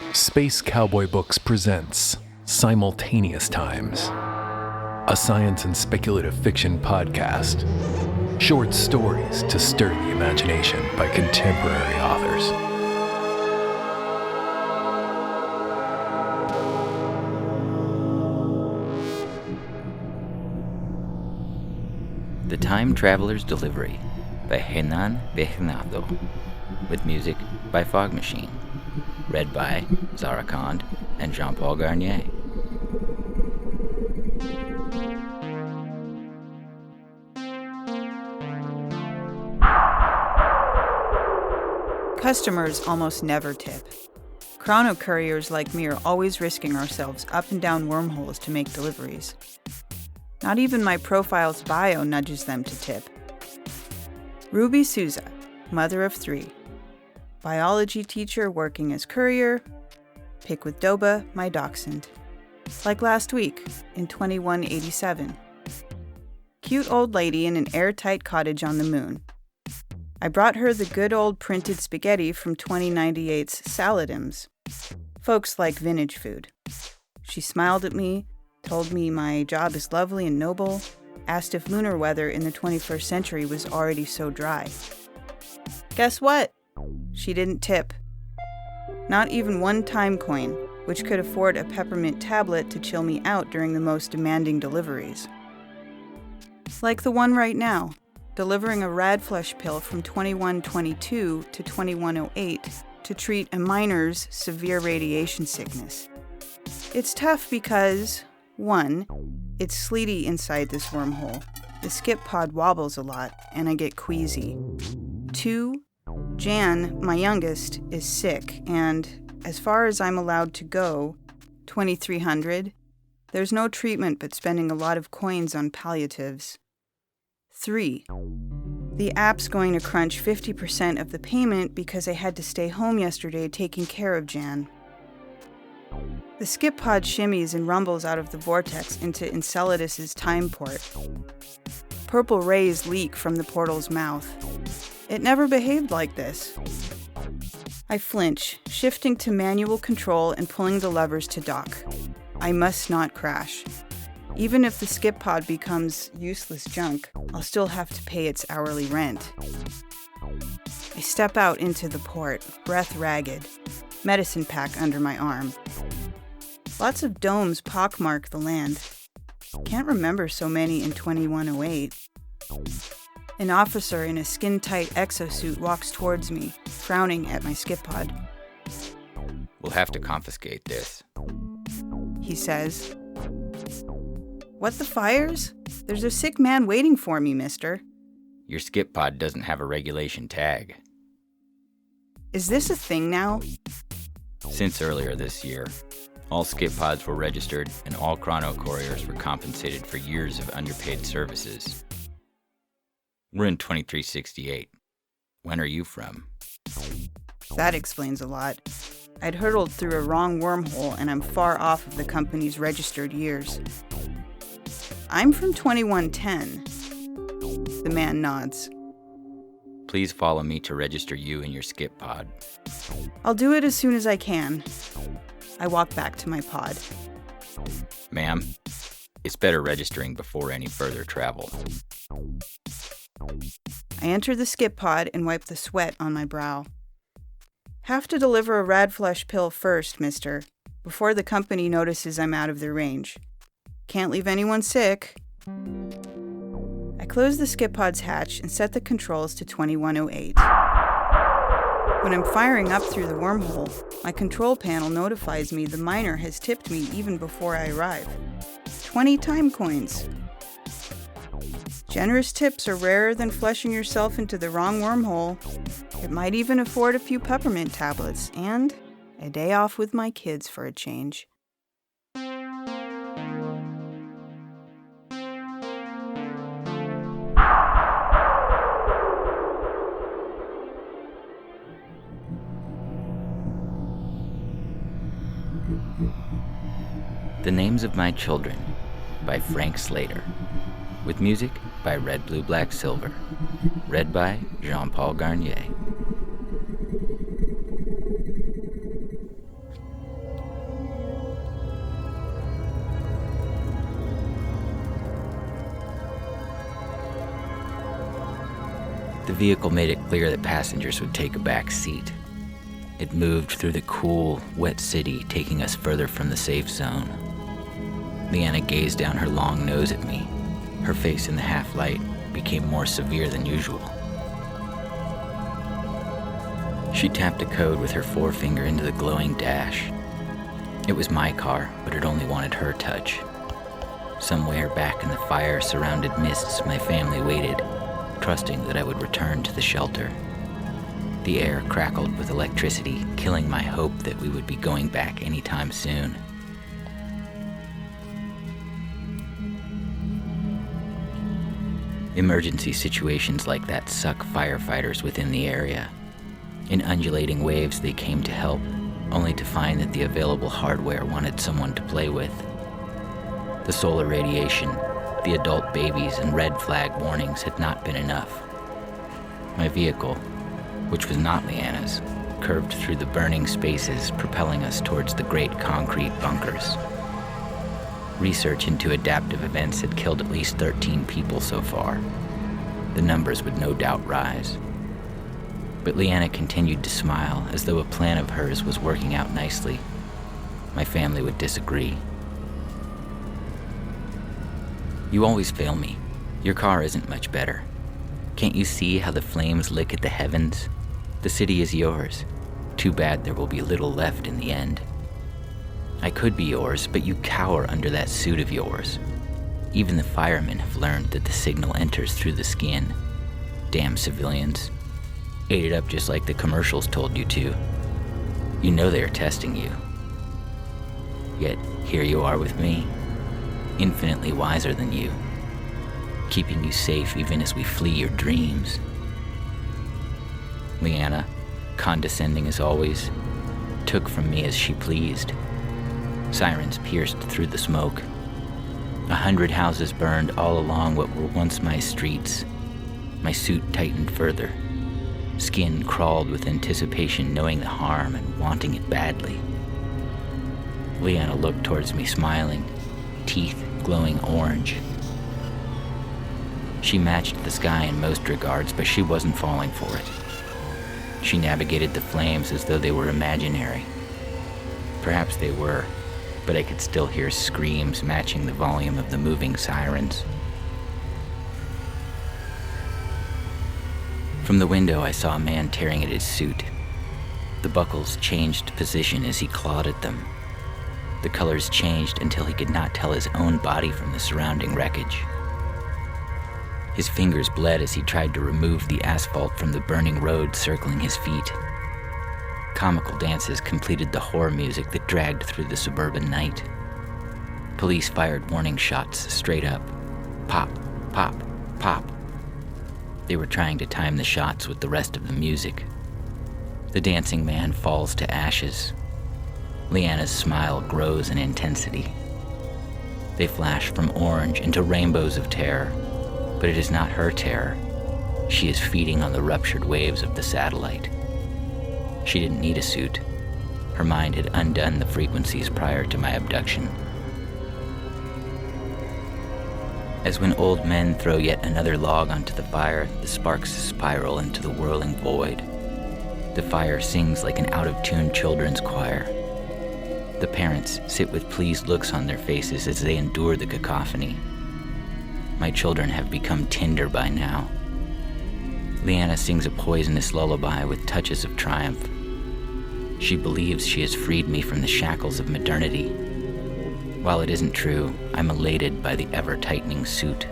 Space Cowboy Books presents Simultaneous Times, a science and speculative fiction podcast. Short stories to stir the imagination by contemporary authors. The Time Traveler's Delivery by Renan, Bernardo, with music by Fog Machine, read by Zara and Jean-Paul Garnier. Customers almost never tip. Chrono couriers like me are always risking ourselves up and down wormholes to make deliveries. Not even my profile's bio nudges them to tip. Ruby Souza, mother of 3. Biology teacher working as courier. Pick with Doba, my dachshund. Like last week, in 2187. Cute old lady in an airtight cottage on the moon. I brought her the good old printed spaghetti from 2098's Saladim's. Folks like vintage food. She smiled at me, told me my job is lovely and noble, asked if lunar weather in the 21st century was already so dry. Guess what? She didn't tip. Not even one time coin, which could afford a peppermint tablet to chill me out during the most demanding deliveries. Like the one right now, delivering a Radflesh pill from 2122 to 2108 to treat a miner's severe radiation sickness. It's tough because, 1, it's sleety inside this wormhole. The skip pod wobbles a lot, and I get queasy. 2, Jan, my youngest, is sick, and as far as I'm allowed to go, 2300, there's no treatment but spending a lot of coins on palliatives. 3, the app's going to crunch 50% of the payment because I had to stay home yesterday taking care of Jan. The skip pod shimmies and rumbles out of the vortex into Enceladus's time port. Purple rays leak from the portal's mouth. It never behaved like this. I flinch, shifting to manual control and pulling the levers to dock. I must not crash. Even if the skip pod becomes useless junk, I'll still have to pay its hourly rent. I step out into the port, breath ragged, medicine pack under my arm. Lots of domes pockmark the land. Can't remember so many in 2108. An officer in a skin-tight exosuit walks towards me, frowning at my skip pod. We'll have to confiscate this, he says. What, the fires? There's a sick man waiting for me, mister. Your skip pod doesn't have a regulation tag. Is this a thing now? Since earlier this year, all skip pods were registered and all chrono couriers were compensated for years of underpaid services. We're in 2368. When are you from? That explains a lot. I'd hurtled through a wrong wormhole and I'm far off of the company's registered years. I'm from 2110. The man nods. Please follow me to register you in your skip pod. I'll do it as soon as I can. I walk back to my pod. Ma'am, it's better registering before any further travel. I enter the skip pod and wipe the sweat on my brow. Have to deliver a Radflesh pill first, mister, before the company notices I'm out of their range. Can't leave anyone sick. I close the skip pod's hatch and set the controls to 2108. When I'm firing up through the wormhole, my control panel notifies me the miner has tipped me even before I arrive. 20 time coins. Generous tips are rarer than fleshing yourself into the wrong wormhole. It might even afford a few peppermint tablets and a day off with my kids for a change. The Names of My Children by Frank Slater, with music by Red Blue Black Silver, read by Jean-Paul Garnier. The vehicle made it clear that passengers would take a back seat. It moved through the cool, wet city, taking us further from the safe zone. Leanna gazed down her long nose at me. Her face in the half-light became more severe than usual. She tapped a code with her forefinger into the glowing dash. It was my car, but it only wanted her touch. Somewhere back in the fire-surrounded mists, my family waited, trusting that I would return to the shelter. The air crackled with electricity, killing my hope that we would be going back anytime soon. Emergency situations like that suck firefighters within the area. In undulating waves, they came to help, only to find that the available hardware wanted someone to play with. The solar radiation, the adult babies, and red flag warnings had not been enough. My vehicle, which was not Leanna's, curved through the burning spaces, propelling us towards the great concrete bunkers. Research into adaptive events had killed at least 13 people so far. The numbers would no doubt rise. But Leanna continued to smile, as though a plan of hers was working out nicely. My family would disagree. "You always fail me. Your car isn't much better. Can't you see how the flames lick at the heavens? The city is yours. Too bad there will be little left in the end. I could be yours, but you cower under that suit of yours. Even the firemen have learned that the signal enters through the skin. Damn civilians. Ate it up just like the commercials told you to. You know they are testing you. Yet here you are with me, infinitely wiser than you, keeping you safe even as we flee your dreams." Leanna, condescending as always, took from me as she pleased. Sirens pierced through the smoke. 100 houses burned all along what were once my streets. My suit tightened further. Skin crawled with anticipation, knowing the harm and wanting it badly. Leanna looked towards me smiling, teeth glowing orange. She matched the sky in most regards, but she wasn't falling for it. She navigated the flames as though they were imaginary. Perhaps they were, but I could still hear screams matching the volume of the moving sirens. From the window, I saw a man tearing at his suit. The buckles changed position as he clawed at them. The colors changed until he could not tell his own body from the surrounding wreckage. His fingers bled as he tried to remove the asphalt from the burning road circling his feet. Comical dances completed the horror music that dragged through the suburban night. Police fired warning shots straight up. Pop, pop, pop. They were trying to time the shots with the rest of the music. The dancing man falls to ashes. Leanna's smile grows in intensity. They flash from orange into rainbows of terror, but it is not her terror. She is feeding on the ruptured waves of the satellite. She didn't need a suit. Her mind had undone the frequencies prior to my abduction. As when old men throw yet another log onto the fire, the sparks spiral into the whirling void. The fire sings like an out-of-tune children's choir. The parents sit with pleased looks on their faces as they endure the cacophony. My children have become tinder by now. Leanna sings a poisonous lullaby with touches of triumph. She believes she has freed me from the shackles of modernity. While it isn't true, I'm elated by the ever-tightening suit.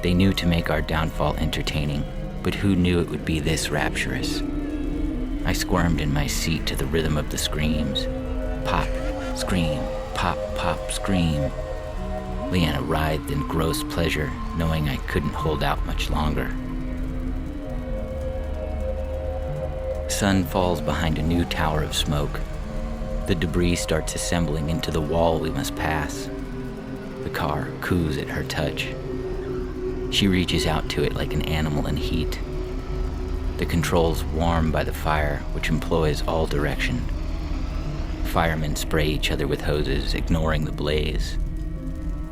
They knew to make our downfall entertaining, but who knew it would be this rapturous? I squirmed in my seat to the rhythm of the screams. Pop, scream, pop, pop, scream. Leanna writhed in gross pleasure, knowing I couldn't hold out much longer. Sun falls behind a new tower of smoke. The debris starts assembling into the wall we must pass. The car coos at her touch. She reaches out to it like an animal in heat. The controls warm by the fire, which employs all direction. Firemen spray each other with hoses, ignoring the blaze.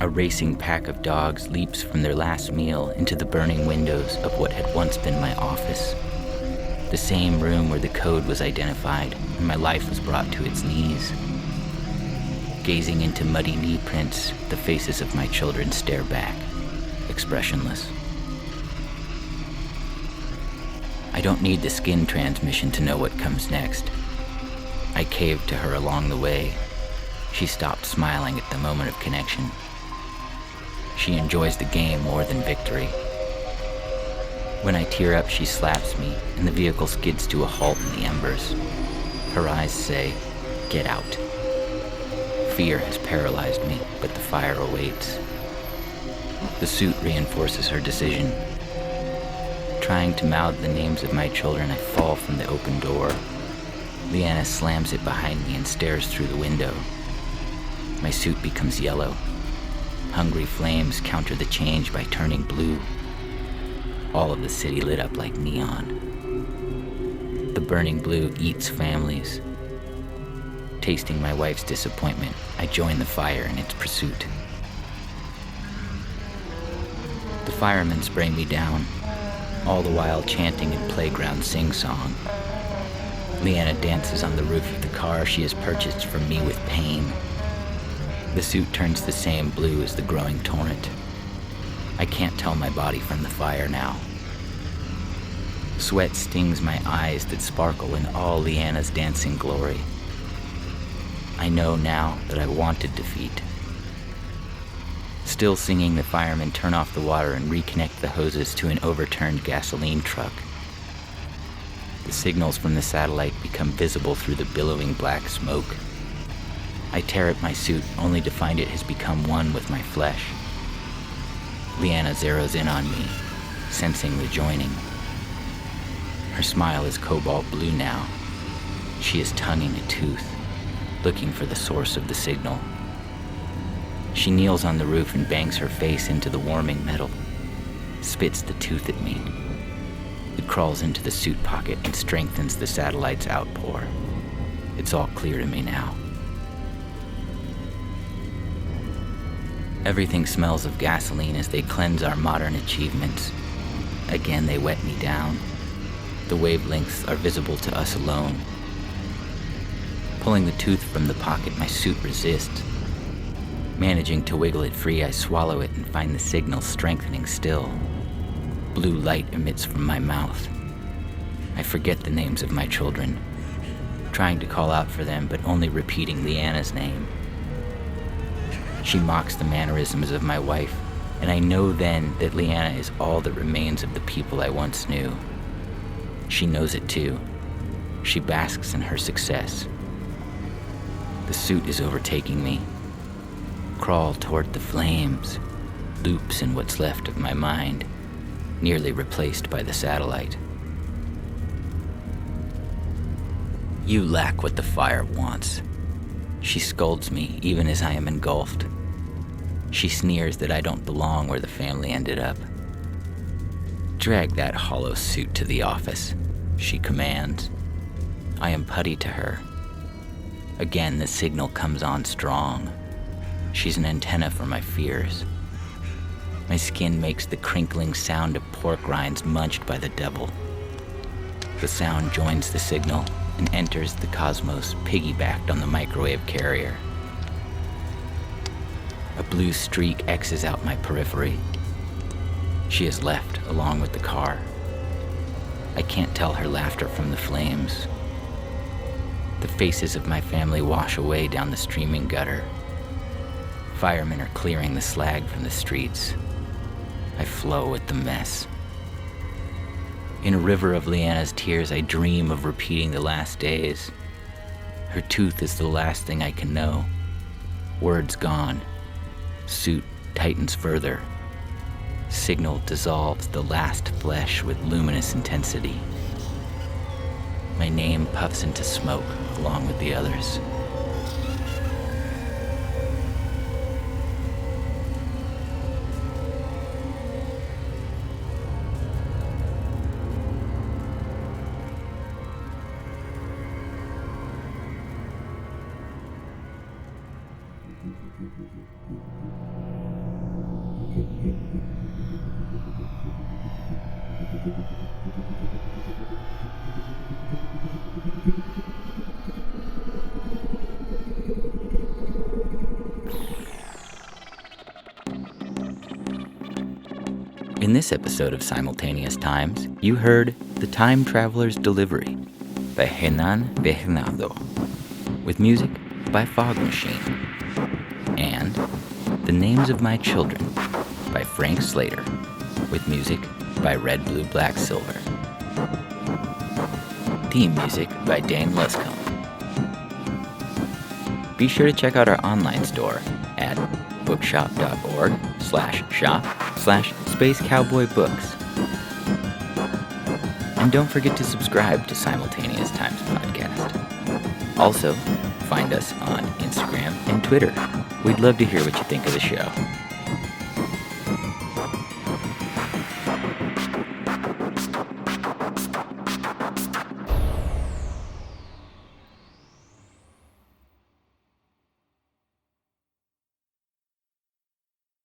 A racing pack of dogs leaps from their last meal into the burning windows of what had once been my office. The same room where the code was identified and my life was brought to its knees. Gazing into muddy knee prints, the faces of my children stare back, expressionless. I don't need the skin transmission to know what comes next. I caved to her along the way. She stopped smiling at the moment of connection. She enjoys the game more than victory. When I tear up, she slaps me, and the vehicle skids to a halt in the embers. Her eyes say, "Get out." Fear has paralyzed me, but the fire awaits. The suit reinforces her decision. Trying to mouth the names of my children, I fall from the open door. Leanna slams it behind me and stares through the window. My suit becomes yellow. Hungry flames counter the change by turning blue. All of the city lit up like neon. The burning blue eats families. Tasting my wife's disappointment, I join the fire in its pursuit. The firemen spray me down, all the while chanting in playground sing-song. Leanna dances on the roof of the car she has purchased for me with pain. The suit turns the same blue as the growing torrent. I can't tell my body from the fire now. Sweat stings my eyes that sparkle in all Leanna's dancing glory. I know now that I wanted defeat. Still singing, the firemen turn off the water and reconnect the hoses to an overturned gasoline truck. The signals from the satellite become visible through the billowing black smoke. I tear at my suit only to find it has become one with my flesh. Leanna zeroes in on me, sensing the joining. Her smile is cobalt blue now. She is tonguing a tooth, looking for the source of the signal. She kneels on the roof and bangs her face into the warming metal, spits the tooth at me. It crawls into the suit pocket and strengthens the satellite's outpour. It's all clear to me now. Everything smells of gasoline as they cleanse our modern achievements. Again, they wet me down. The wavelengths are visible to us alone. Pulling the tooth from the pocket, my suit resists. Managing to wiggle it free, I swallow it and find the signal strengthening still. Blue light emits from my mouth. I forget the names of my children, trying to call out for them, but only repeating Leanna's name. She mocks the mannerisms of my wife, and I know then that Leanna is all that remains of the people I once knew. She knows it too. She basks in her success. The suit is overtaking me. Crawl toward the flames, loops in what's left of my mind, nearly replaced by the satellite. You lack what the fire wants. She scolds me even as I am engulfed. She sneers that I don't belong where the family ended up. Drag that hollow suit to the office, she commands. I am putty to her. Again, the signal comes on strong. She's an antenna for my fears. My skin makes the crinkling sound of pork rinds munched by the devil. The sound joins the signal and enters the cosmos piggybacked on the microwave carrier. A blue streak X's out my periphery. She has left along with the car. I can't tell her laughter from the flames. The faces of my family wash away down the streaming gutter. Firemen are clearing the slag from the streets. I flow with the mess. In a river of Leanna's tears, I dream of repeating the last days. Her tooth is the last thing I can know. Words gone. Suit tightens further. Signal dissolves the last flesh with luminous intensity. My name puffs into smoke along with the others. In this episode of Simultaneous Times, you heard The Time Traveler's Delivery by Renan Bernardo, with music by Fog Machine, and The Names of My Children by Frank Slater, with music by Red, Blue, Black, Silver. Theme music by Dane Luscombe. Be sure to check out our online store at bookshop.org/shop/Space Cowboy Books. And don't forget to subscribe to Simultaneous Times podcast. Also, find us on Instagram and Twitter. We'd love to hear what you think of the show.